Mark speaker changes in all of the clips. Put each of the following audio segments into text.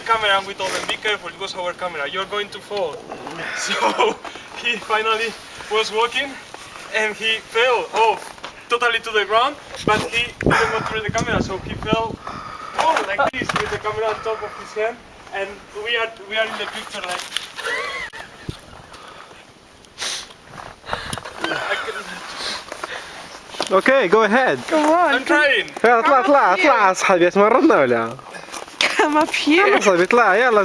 Speaker 1: camera and we told him, be careful, it was our camera, you're going to fall. So he finally was walking and he fell off totally to the ground, but he didn't go through the camera, so he fell like this with the camera on top of his hand, and we are in the picture like.
Speaker 2: Okay, go ahead.
Speaker 3: Come on.
Speaker 1: I'm trying.
Speaker 2: يلا اطلع اطلع اطلع يا صاحبي تمرضنا ولا؟
Speaker 3: Come up here.
Speaker 2: يلا صاحبي اطلع يلا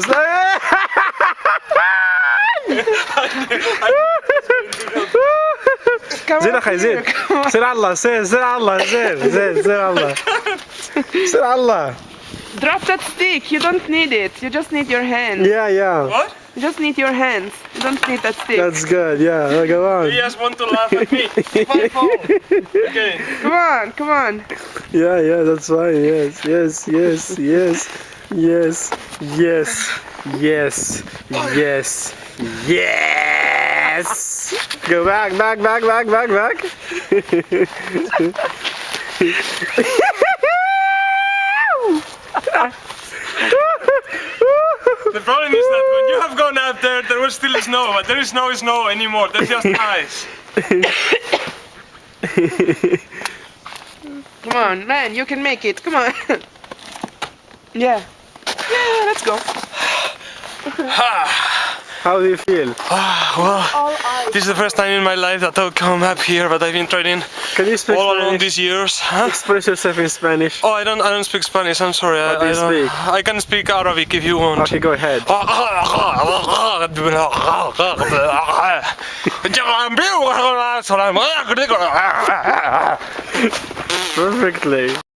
Speaker 2: زين اخي زين سير على الله سير على الله سير على الله سير على الله.
Speaker 3: Drop that stick. You don't need it. You just need your hands.
Speaker 2: Yeah.
Speaker 1: What?
Speaker 3: You just need your hands. You don't need that stick.
Speaker 2: That's good. Yeah. Go on.
Speaker 1: You just want to laugh at me. If I fall. Okay.
Speaker 3: Come on.
Speaker 2: Yeah. That's fine. Yes. Go back.
Speaker 1: The problem is that when you have gone out there, there was still snow, but there is no snow anymore. There's just ice.
Speaker 3: Come on, man. You can make it. Come on. Yeah, let's go.
Speaker 2: How do you feel?
Speaker 1: Well, this is the first time in my life that I'll come up here, but I've been training
Speaker 2: Can you speak
Speaker 1: all along
Speaker 2: Spanish?
Speaker 1: these years. Huh?
Speaker 2: Express yourself in Spanish.
Speaker 1: Oh, I don't speak Spanish. I'm sorry.
Speaker 2: What do you speak?
Speaker 1: I can speak Arabic if you want.
Speaker 2: Okay, go ahead. Perfectly.